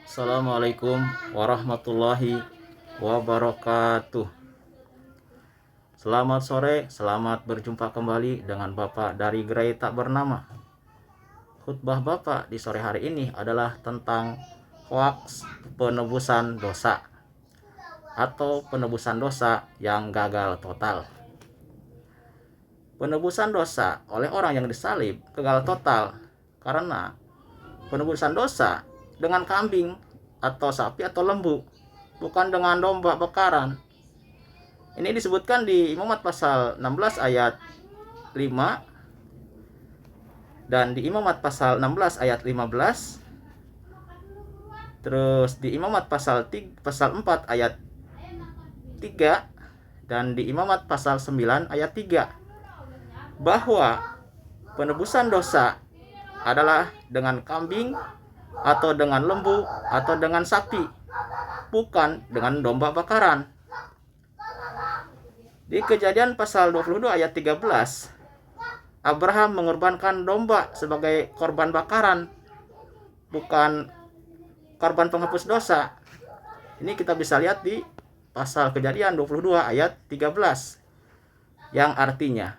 Assalamualaikum warahmatullahi wabarakatuh. Selamat sore, selamat berjumpa kembali dengan Bapak dari Gerai Tak Bernama. Khutbah Bapak di sore hari ini adalah tentang hoaks penebusan dosa atau penebusan dosa yang gagal total. Penebusan dosa oleh orang yang disalib gagal total karena penebusan dosa dengan kambing atau sapi atau lembu, bukan dengan domba bakaran. Ini disebutkan di Imamat pasal 16 ayat 5 dan di Imamat pasal 16 ayat 15. Terus di Imamat pasal 4 ayat 3 dan di Imamat pasal 9 ayat 3 bahwa penebusan dosa adalah dengan kambing atau dengan lembu atau dengan sapi, bukan dengan domba bakaran. Di Kejadian pasal 22 ayat 13, Abraham mengorbankan domba sebagai korban bakaran, bukan korban penghapus dosa. Ini kita bisa lihat di pasal Kejadian 22 ayat 13, yang artinya,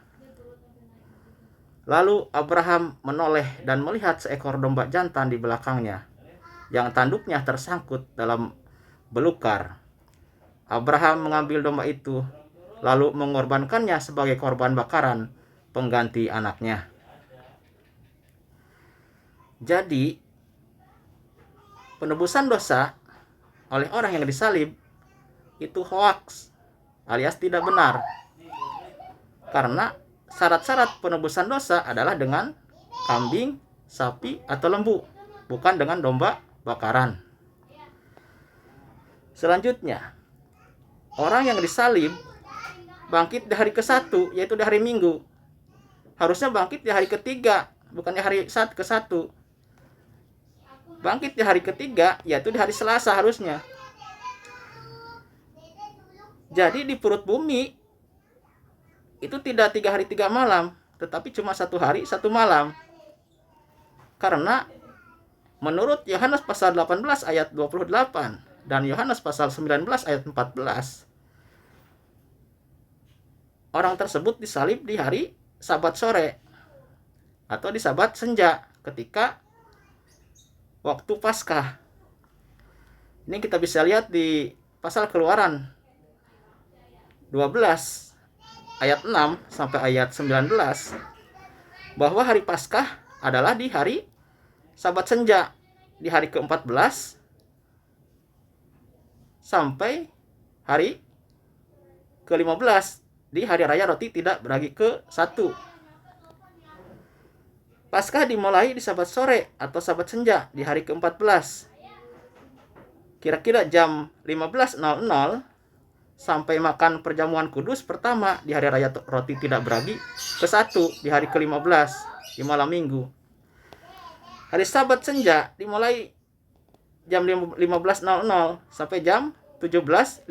lalu Abraham menoleh dan melihat seekor domba jantan di belakangnya, yang tanduknya tersangkut dalam belukar. Abraham mengambil domba itu, lalu mengorbankannya sebagai korban bakaran pengganti anaknya. Jadi, penebusan dosa oleh orang yang disalib itu hoaks, alias tidak benar. Karena syarat-syarat penebusan dosa adalah dengan kambing, sapi, atau lembu, bukan dengan domba bakaran. Selanjutnya, orang yang disalib bangkit di hari ke-1, yaitu di hari Minggu. Harusnya bangkit di hari ketiga, bukan di hari ke-1. Bangkit di hari ketiga, yaitu di hari Selasa harusnya. Jadi di perut bumi itu tidak 3 hari 3 malam, tetapi cuma 1 hari 1 malam. Karena menurut Yohanes pasal 18 ayat 28 dan Yohanes pasal 19 ayat 14, orang tersebut disalib di hari Sabat sore atau di Sabat senja ketika waktu Paskah. Ini kita bisa lihat di pasal Keluaran 12 ayat 6 sampai ayat 19 bahwa hari Paskah adalah di hari Sabat senja, di hari ke-14 sampai hari ke-15 di hari raya roti tidak berbagi ke-1. Paskah dimulai di Sabat sore atau Sabat senja di hari ke-14. Kira-kira jam 15.00 sampai makan perjamuan kudus pertama di hari raya roti tidak beragi ke-1 di hari ke-15 di malam Minggu. Hari Sabat senja dimulai jam 15.00 sampai jam 17.59.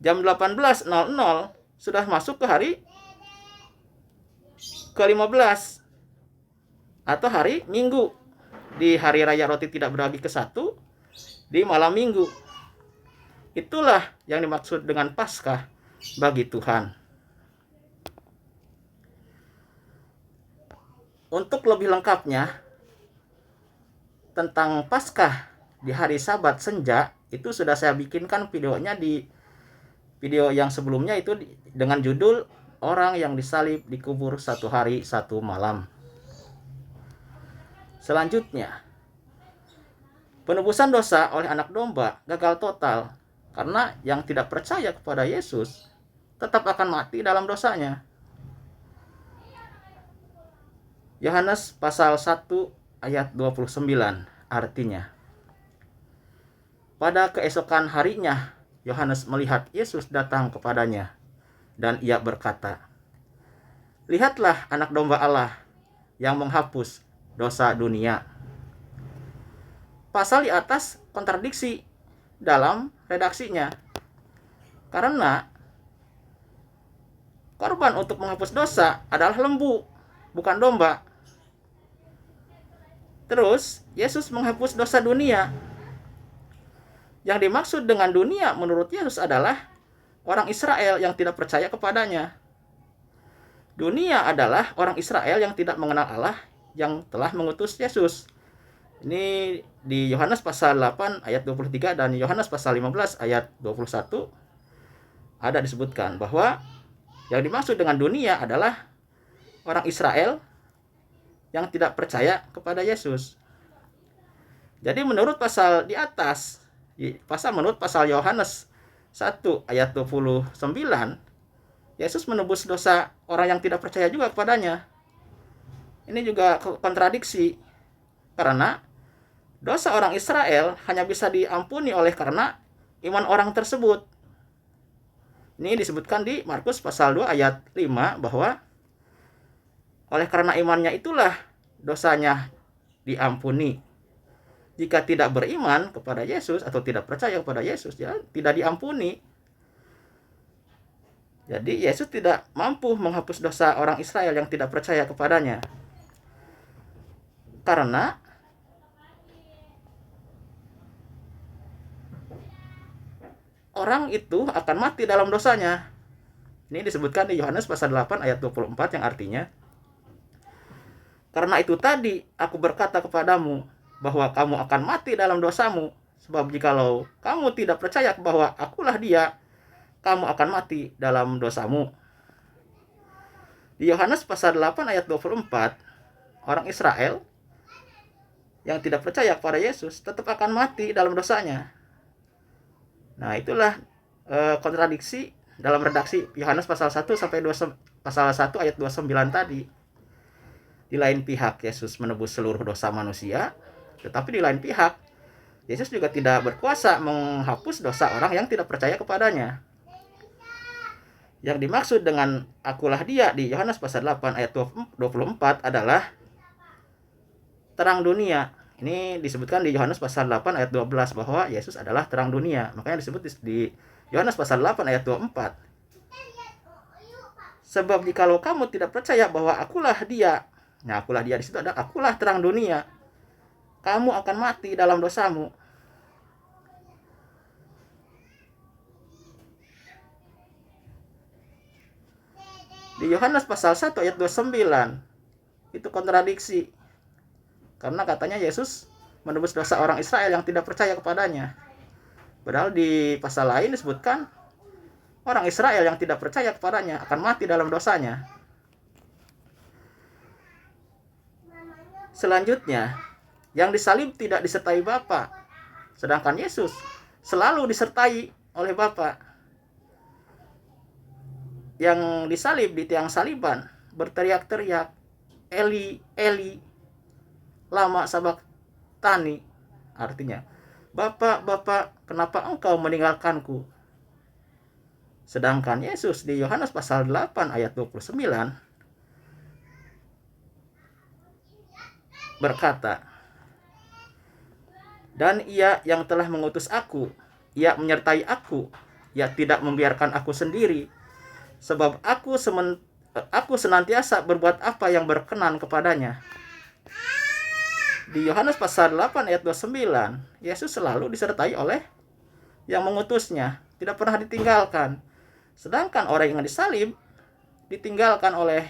Jam 18.00 sudah masuk ke hari ke-15 atau hari Minggu di hari raya roti tidak beragi ke-1 di malam Minggu. Itulah yang dimaksud dengan Paskah bagi Tuhan. Untuk lebih lengkapnya tentang Paskah di hari Sabat senja, itu sudah saya bikinkan videonya di video yang sebelumnya, itu dengan judul Orang yang disalib dikubur 1 hari 1 malam. Selanjutnya, penebusan dosa oleh anak domba gagal total karena yang tidak percaya kepada Yesus tetap akan mati dalam dosanya. Yohanes pasal 1 ayat 29 artinya, pada keesokan harinya Yohanes melihat Yesus datang kepadanya dan ia berkata, "Lihatlah anak domba Allah yang menghapus dosa dunia." Pasal di atas kontradiksi dalam redaksinya. Karena korban untuk menghapus dosa adalah lembu, bukan domba. Terus Yesus menghapus dosa dunia. Yang dimaksud dengan dunia menurut Yesus adalah orang Israel yang tidak percaya kepadanya. Dunia adalah orang Israel yang tidak mengenal Allah yang telah mengutus Yesus. Ini di Yohanes pasal 8 ayat 23 dan Yohanes pasal 15 ayat 21 ada disebutkan bahwa yang dimaksud dengan dunia adalah orang Israel yang tidak percaya kepada Yesus. Jadi menurut pasal di atas, menurut pasal Yohanes 1 ayat 29, Yesus menebus dosa orang yang tidak percaya juga kepadanya. Ini juga kontradiksi, karena dosa orang Israel hanya bisa diampuni oleh karena iman orang tersebut. Ini disebutkan di Markus pasal 2 ayat 5 bahwa oleh karena imannya itulah dosanya diampuni. Jika tidak beriman kepada Yesus atau tidak percaya kepada Yesus, ya tidak diampuni. Jadi Yesus tidak mampu menghapus dosa orang Israel yang tidak percaya kepadanya. Karena orang itu akan mati dalam dosanya. Ini disebutkan di Yohanes pasal 8 ayat 24 yang artinya, karena itu tadi aku berkata kepadamu bahwa kamu akan mati dalam dosamu, sebab jikalau kamu tidak percaya bahwa akulah dia, kamu akan mati dalam dosamu. Di Yohanes pasal 8 ayat 24, orang Israel yang tidak percaya kepada Yesus tetap akan mati dalam dosanya. Nah, itulah kontradiksi dalam redaksi Yohanes pasal 1 sampai pasal 1 ayat 29 tadi. Di lain pihak Yesus menebus seluruh dosa manusia, tetapi di lain pihak Yesus juga tidak berkuasa menghapus dosa orang yang tidak percaya kepadanya. Yang dimaksud dengan akulah dia di Yohanes pasal 8 ayat 24 adalah terang dunia. Ini disebutkan di Yohanes pasal 8 ayat 12 bahwa Yesus adalah terang dunia. Makanya disebut di Yohanes pasal 8 ayat 24. Sebab jikalau kamu tidak percaya bahwa akulah dia, nah akulah dia di situ adalah akulah terang dunia, kamu akan mati dalam dosamu. Di Yohanes pasal 1 ayat 29 itu kontradiksi, karena katanya Yesus menebus dosa orang Israel yang tidak percaya kepadanya. Padahal di pasal lain disebutkan orang Israel yang tidak percaya kepadanya akan mati dalam dosanya. Selanjutnya, yang disalib tidak disertai Bapa, sedangkan Yesus selalu disertai oleh Bapa. Yang disalib di tiang saliban berteriak-teriak, Eli, Eli, lama sabachthani, artinya, Bapa, Bapa, kenapa engkau meninggalkanku? Sedangkan Yesus di Yohanes pasal 8 ayat 29 berkata, dan ia yang telah mengutus aku, ia menyertai aku, ia tidak membiarkan aku sendiri, sebab aku senantiasa berbuat apa yang berkenan kepadanya. Di Yohanes pasal 8 ayat 29, Yesus selalu disertai oleh yang mengutusnya, tidak pernah ditinggalkan. Sedangkan orang yang disalib ditinggalkan oleh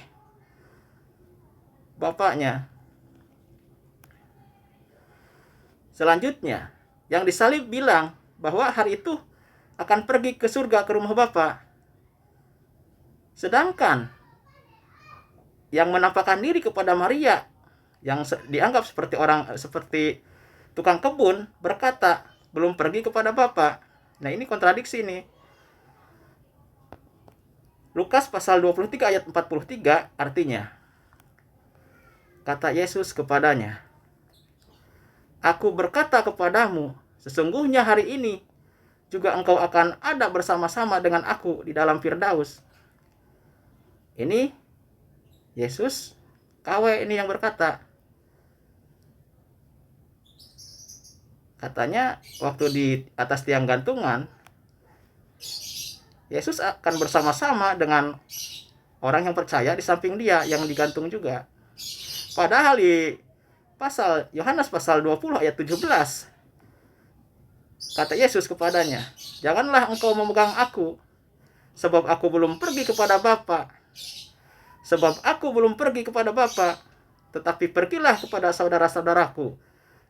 Bapaknya. Selanjutnya, yang disalib bilang bahwa hari itu akan pergi ke surga, ke rumah Bapa. Sedangkan yang menampakkan diri kepada Maria, yang dianggap seperti tukang kebun, berkata belum pergi kepada Bapa. Nah, ini kontradiksi nih. Lukas pasal 23 ayat 43 artinya, kata Yesus kepadanya, aku berkata kepadamu, sesungguhnya hari ini juga engkau akan ada bersama-sama dengan aku di dalam Firdaus. Ini Yesus KW ini yang berkata. Katanya waktu di atas tiang gantungan, Yesus akan bersama-sama dengan orang yang percaya di samping dia yang digantung juga. Padahal di Yohanes pasal 20 ayat 17. Kata Yesus kepadanya, "Janganlah engkau memegang aku, sebab aku belum pergi kepada Bapa. Sebab aku belum pergi kepada Bapa, tetapi pergilah kepada saudara-saudaraku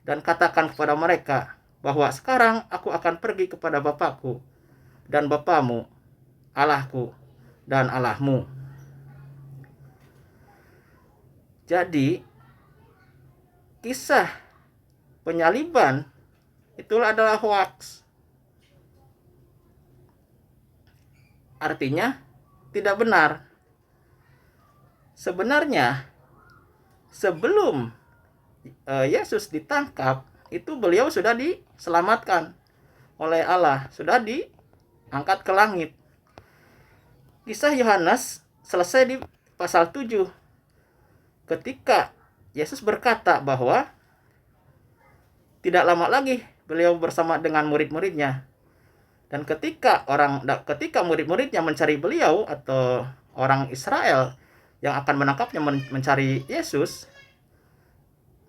dan katakan kepada mereka bahwa sekarang aku akan pergi kepada Bapakku dan Bapamu, Allahku dan Allahmu." Jadi, kisah penyaliban itulah adalah hoax. Artinya tidak benar. Sebenarnya sebelum Yesus ditangkap, itu beliau sudah diselamatkan oleh Allah, sudah diangkat ke langit. Kisah Yohanes selesai di pasal 7. Ketika Yesus berkata bahwa tidak lama lagi beliau bersama dengan murid-muridnya. Dan ketika murid-muridnya mencari beliau, atau orang Israel yang akan menangkapnya mencari Yesus,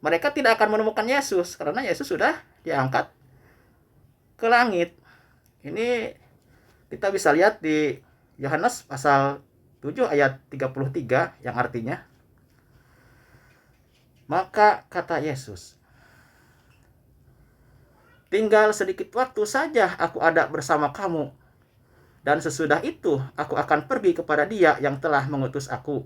mereka tidak akan menemukan Yesus karena Yesus sudah diangkat ke langit. Ini kita bisa lihat di Yohanes pasal 7 ayat 33 yang artinya, "Maka kata Yesus, tinggal sedikit waktu saja aku ada bersama kamu, dan sesudah itu aku akan pergi kepada Dia yang telah mengutus aku."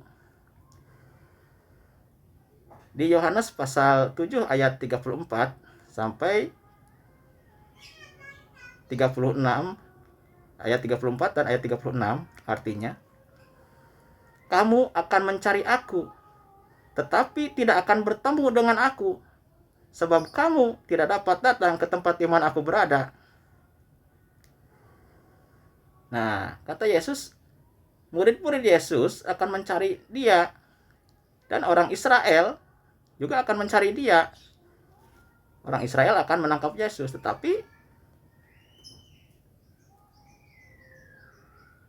Di Yohanes pasal 7 ayat 34 sampai 36, ayat 34 dan ayat 36 artinya, "Kamu akan mencari aku, tetapi tidak akan bertemu dengan aku, sebab kamu tidak dapat datang ke tempat di mana aku berada." Nah, kata Yesus, murid-murid Yesus akan mencari Dia, dan orang Israel juga akan mencari Dia. Orang Israel akan menangkap Yesus, tetapi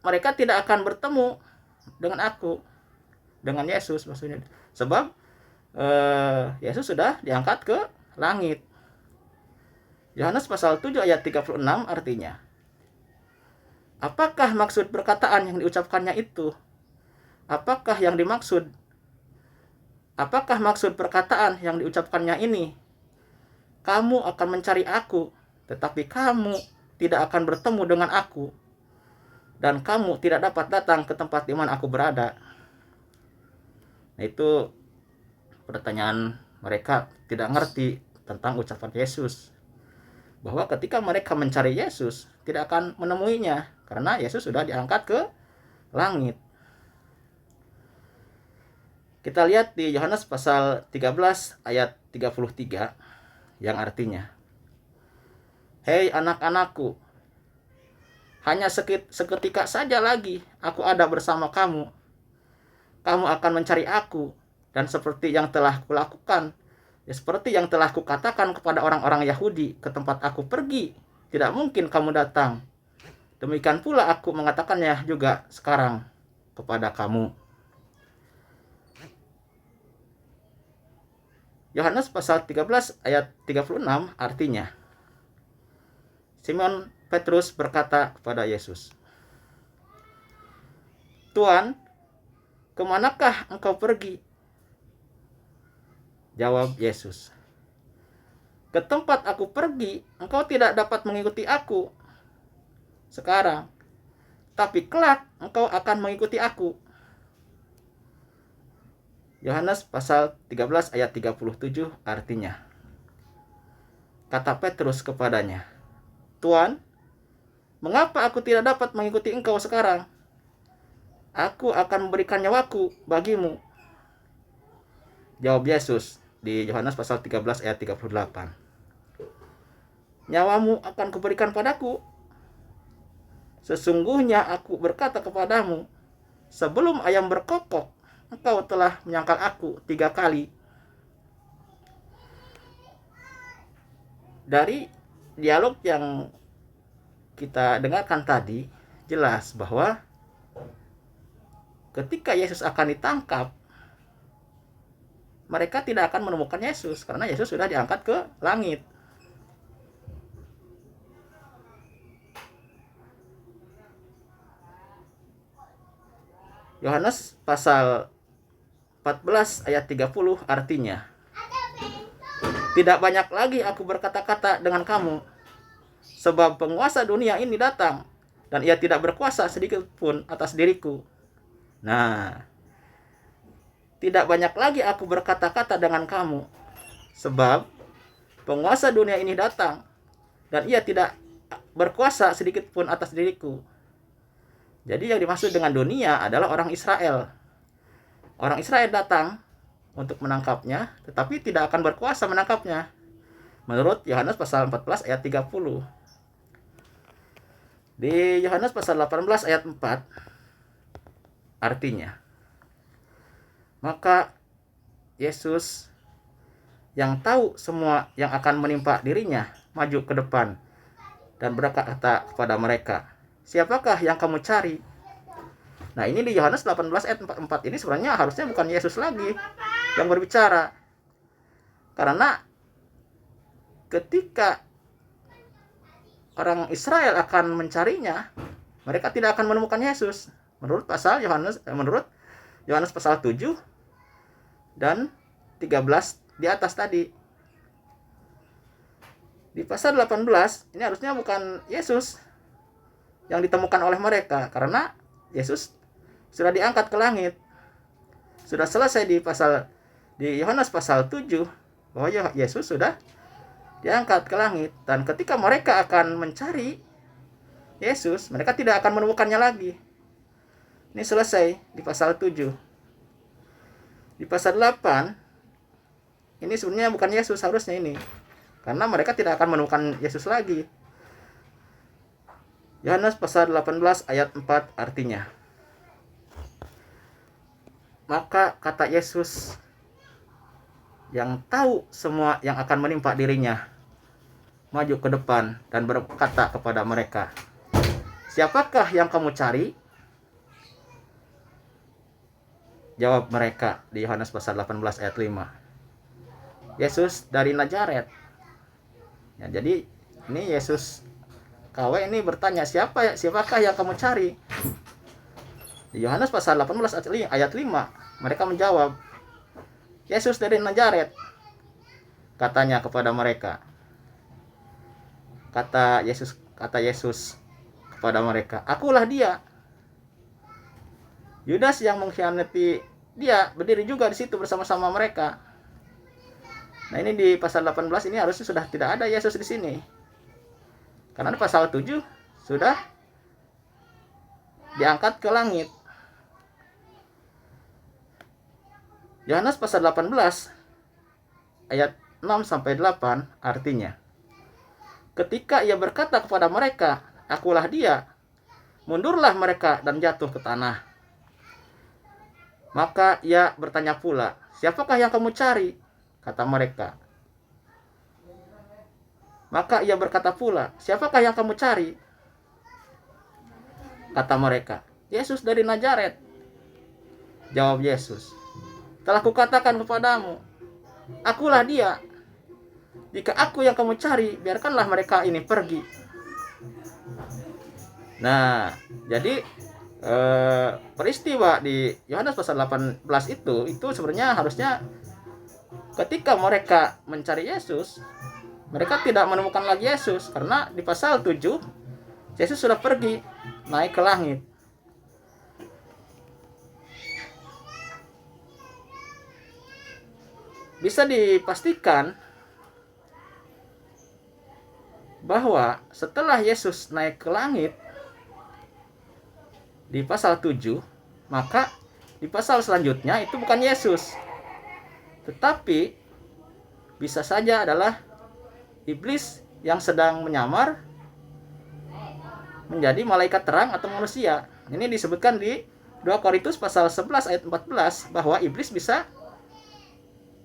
mereka tidak akan bertemu dengan aku, dengan Yesus maksudnya. Sebab Yesus sudah diangkat ke langit. Yohanes pasal 7 ayat 36 artinya, apakah maksud perkataan yang diucapkannya itu? Apakah maksud perkataan yang diucapkannya ini? Kamu akan mencari aku, tetapi kamu tidak akan bertemu dengan aku, dan kamu tidak dapat datang ke tempat di mana aku berada. Nah, itu pertanyaan mereka tidak ngerti tentang ucapan Yesus, bahwa ketika mereka mencari Yesus tidak akan menemuinya karena Yesus sudah diangkat ke langit. Kita lihat di Yohanes pasal 13 ayat 33 yang artinya, "Hei anak-anakku, hanya seketika saja lagi aku ada bersama kamu. Kamu akan mencari aku, dan seperti yang telah kulakukan, seperti yang telah kukatakan kepada orang-orang Yahudi, ke tempat aku pergi tidak mungkin kamu datang. Demikian pula aku mengatakannya juga sekarang kepada kamu." Yohanes pasal 13 ayat 36 artinya, Simon Petrus berkata kepada Yesus, "Tuan, kemanakah engkau pergi?" Jawab Yesus, "Ke tempat aku pergi, engkau tidak dapat mengikuti aku sekarang, tapi kelak engkau akan mengikuti aku." Yohanes pasal 13 ayat 37 artinya, kata Petrus kepadanya, "Tuan, mengapa aku tidak dapat mengikuti engkau sekarang? Aku akan memberikan nyawaku bagimu." Jawab Yesus di Yohanes pasal 13 ayat 38, "Nyawamu akan kuberikan padaku. Sesungguhnya aku berkata kepadamu, sebelum ayam berkokok, engkau telah menyangkal aku 3 kali." Dari dialog yang kita dengarkan tadi, jelas bahwa ketika Yesus akan ditangkap, mereka tidak akan menemukan Yesus karena Yesus sudah diangkat ke langit. Yohanes pasal 14 ayat 30 artinya, tidak banyak lagi aku berkata-kata dengan kamu, sebab penguasa dunia ini datang, dan ia tidak berkuasa sedikit pun atas diriku. Nah, tidak banyak lagi aku berkata-kata dengan kamu, sebab penguasa dunia ini datang, dan ia tidak berkuasa sedikit pun atas diriku. Jadi yang dimaksud dengan dunia adalah orang Israel. Orang Israel datang untuk menangkapnya, tetapi tidak akan berkuasa menangkapnya. Menurut Yohanes pasal 14 ayat 30. Di Yohanes pasal 18 ayat 4 artinya, maka Yesus yang tahu semua yang akan menimpa dirinya maju ke depan dan berkata kepada mereka, siapakah yang kamu cari? Nah, ini di Yohanes 18 ayat 4 ini sebenarnya harusnya bukan Yesus lagi yang berbicara. Karena ketika orang Israel akan mencarinya, mereka tidak akan menemukan Yesus. Menurut Yohanes pasal 7 dan 13 di atas tadi. Di pasal 18 ini harusnya bukan Yesus yang ditemukan oleh mereka, karena Yesus sudah diangkat ke langit. Sudah selesai di Yohanes pasal 7 bahwa Yesus sudah diangkat ke langit, dan ketika mereka akan mencari Yesus, mereka tidak akan menemukannya lagi. Ini selesai di pasal 7. Di pasal 8 ini sebenarnya bukan Yesus harusnya ini, karena mereka tidak akan menemukan Yesus lagi. Yohanes pasal 18 ayat 4 artinya, maka kata Yesus yang tahu semua yang akan menimpa dirinya maju ke depan dan berkata kepada mereka, siapakah yang kamu cari? Jawab mereka di Yohanes pasal 18 ayat 5, Yesus dari Nazaret. Ya, jadi ini Yesus KW ini bertanya, siapakah yang kamu cari? Di Yohanes pasal 18 ayat 5 mereka menjawab, Yesus dari Nazaret. Katanya kepada mereka, kata Yesus kepada mereka, akulah dia. Yudas yang mengkhianati dia berdiri juga di situ bersama-sama mereka. Nah, ini di pasal 18 ini harusnya sudah tidak ada Yesus di sini. Karena di pasal 7 sudah diangkat ke langit. Yohanes pasal 18 ayat 6 sampai 8 artinya, ketika ia berkata kepada mereka, akulah dia, mundurlah mereka dan jatuh ke tanah. Maka ia bertanya pula, siapakah yang kamu cari? Kata mereka. Maka ia berkata pula, siapakah yang kamu cari? Kata mereka, Yesus dari Nazaret. Jawab Yesus, telah kukatakan kepadamu, akulah dia. Jika aku yang kamu cari, biarkanlah mereka ini pergi. Nah, jadi peristiwa di Yohanes pasal 18 itu sebenarnya harusnya ketika mereka mencari Yesus, mereka tidak menemukan lagi Yesus, karena di pasal 7 Yesus sudah pergi naik ke langit. Bisa dipastikan bahwa setelah Yesus naik ke langit di pasal 7, maka di pasal selanjutnya itu bukan Yesus, tetapi bisa saja adalah iblis yang sedang menyamar menjadi malaikat terang atau manusia. Ini disebutkan di 2 Korintus pasal 11 ayat 14 bahwa iblis bisa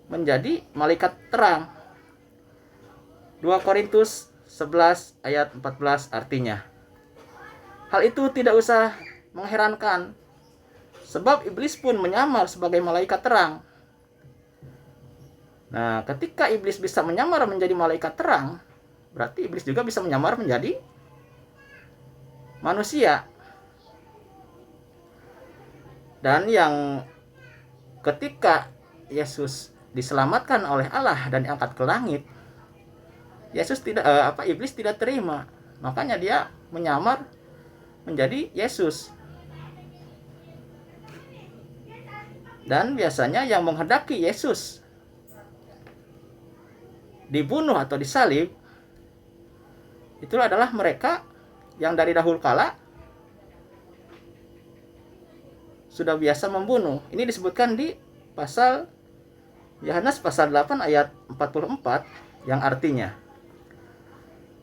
menjadi malaikat terang. 2 Korintus 11 ayat 14 artinya, hal itu tidak usah mengherankan, sebab iblis pun menyamar sebagai malaikat terang. Nah, ketika iblis bisa menyamar menjadi malaikat terang, berarti iblis juga bisa menyamar menjadi manusia. Dan yang ketika Yesus diselamatkan oleh Allah dan diangkat ke langit, iblis tidak terima. Makanya dia menyamar menjadi Yesus. Dan biasanya yang menghendaki Yesus dibunuh atau disalib itu adalah mereka yang dari dahulu kala sudah biasa membunuh. Ini disebutkan di pasal Yohanes pasal 8 ayat 44 yang artinya,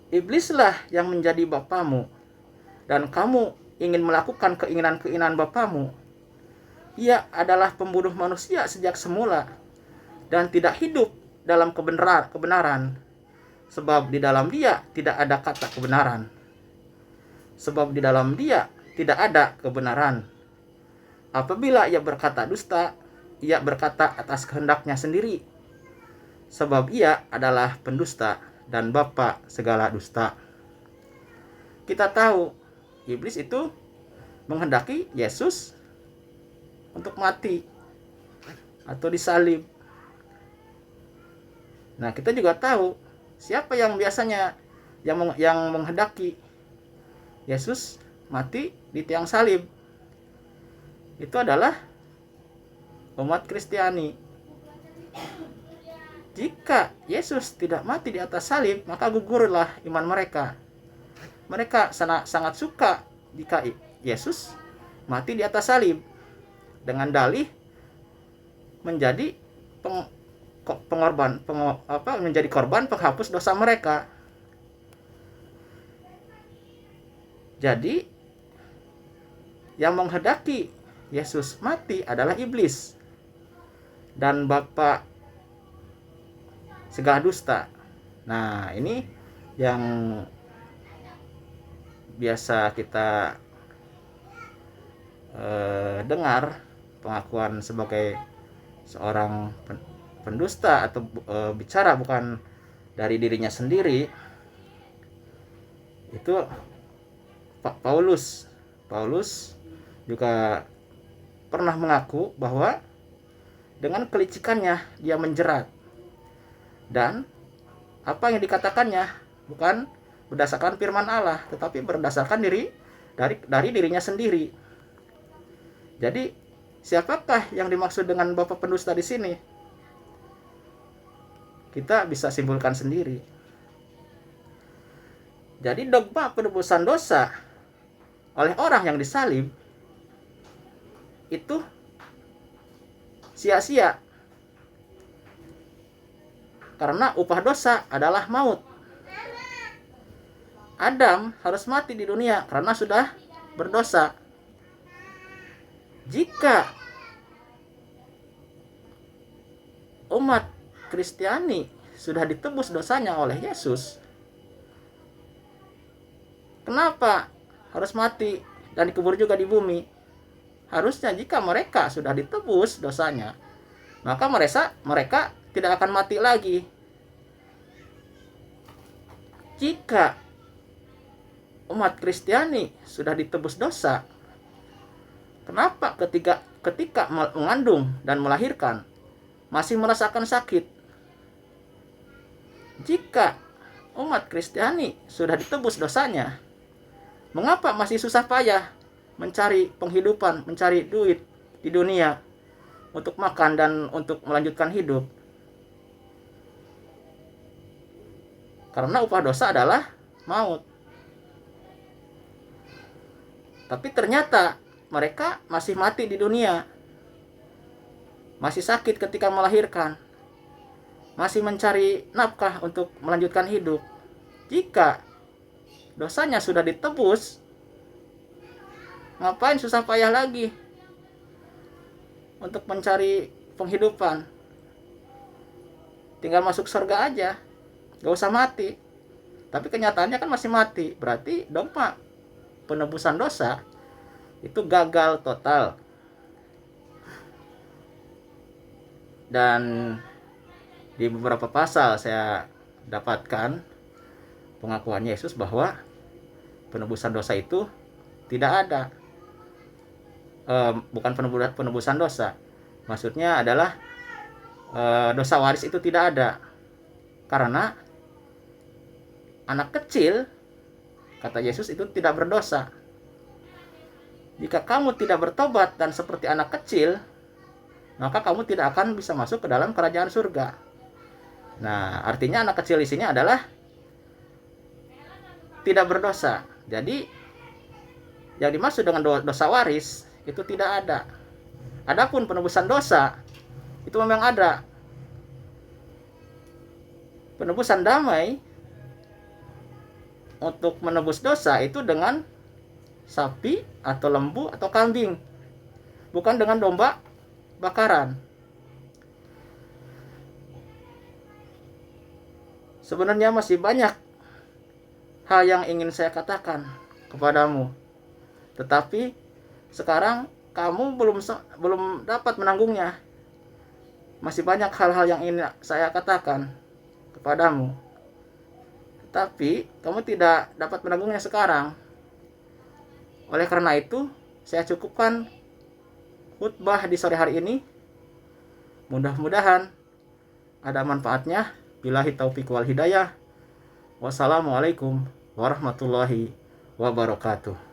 iblislah yang menjadi bapamu dan kamu ingin melakukan keinginan-keinginan bapamu. Ia adalah pembunuh manusia sejak semula dan tidak hidup dalam kebenaran, sebab di dalam dia tidak ada kata kebenaran. Sebab di dalam dia tidak ada kebenaran. Apabila ia berkata dusta, ia berkata atas kehendaknya sendiri, sebab ia adalah pendusta dan bapa segala dusta. Kita tahu iblis itu menghendaki Yesus untuk mati atau disalib. Nah, kita juga tahu siapa yang biasanya yang menghendaki Yesus mati di tiang salib. Itu adalah umat Kristiani. Jika Yesus tidak mati di atas salib, maka gugurlah iman mereka. Mereka sangat suka jika Yesus mati di atas salib dengan dalih menjadi menjadi korban penghapus dosa mereka. Jadi yang menghendaki Yesus mati adalah iblis dan bapa segala dusta. Nah, ini yang biasa kita dengar pengakuan sebagai seorang pendusta atau bicara bukan dari dirinya sendiri. Itu Paulus juga pernah mengaku bahwa dengan kelicikannya dia menjerat, dan apa yang dikatakannya bukan berdasarkan firman Allah, tetapi berdasarkan dari dirinya sendiri. Jadi siapakah yang dimaksud dengan bapak pendusta di sini? Kita bisa simpulkan sendiri. Jadi dogma penebusan dosa oleh orang yang disalib itu sia-sia, karena upah dosa adalah maut. Adam harus mati di dunia karena sudah berdosa. Jika umat Kristiani sudah ditebus dosanya oleh Yesus, kenapa harus mati dan dikubur juga di bumi? Harusnya jika mereka sudah ditebus dosanya, maka mereka tidak akan mati lagi. Jika umat Kristiani sudah ditebus dosa, kenapa ketika mengandung dan melahirkan masih merasakan sakit? Jika umat Kristiani sudah ditebus dosanya, mengapa masih susah payah mencari penghidupan, mencari duit di dunia untuk makan dan untuk melanjutkan hidup? Karena upah dosa adalah maut. Tapi ternyata mereka masih mati di dunia, masih sakit ketika melahirkan, masih mencari nafkah untuk melanjutkan hidup. Jika dosanya sudah ditebus, ngapain susah payah lagi untuk mencari penghidupan? Tinggal masuk surga aja, gak usah mati. Tapi kenyataannya kan masih mati. Berarti dogma penebusan dosa itu gagal total. Dan Di beberapa pasal saya dapatkan pengakuan Yesus bahwa penebusan dosa itu tidak ada. Bukan penebusan dosa. Maksudnya adalah dosa waris itu tidak ada. Karena anak kecil, kata Yesus, itu tidak berdosa. Jika kamu tidak bertobat dan seperti anak kecil, maka kamu tidak akan bisa masuk ke dalam kerajaan surga. Nah, artinya anak kecil di sini adalah tidak berdosa. Jadi, yang dimaksud dengan dosa waris itu tidak ada. Adapun penebusan dosa itu memang ada. Penebusan damai untuk menebus dosa itu dengan sapi atau lembu atau kambing, bukan dengan domba bakaran. Sebenarnya masih banyak hal yang ingin saya katakan kepadamu, tetapi sekarang kamu belum dapat menanggungnya. Masih banyak hal-hal yang ingin saya katakan kepadamu, tetapi kamu tidak dapat menanggungnya sekarang. Oleh karena itu, saya cukupkan khutbah di sore hari ini. Mudah-mudahan ada manfaatnya. Billahi taufiq wal hidayah. Wassalamualaikum warahmatullahi wabarakatuh.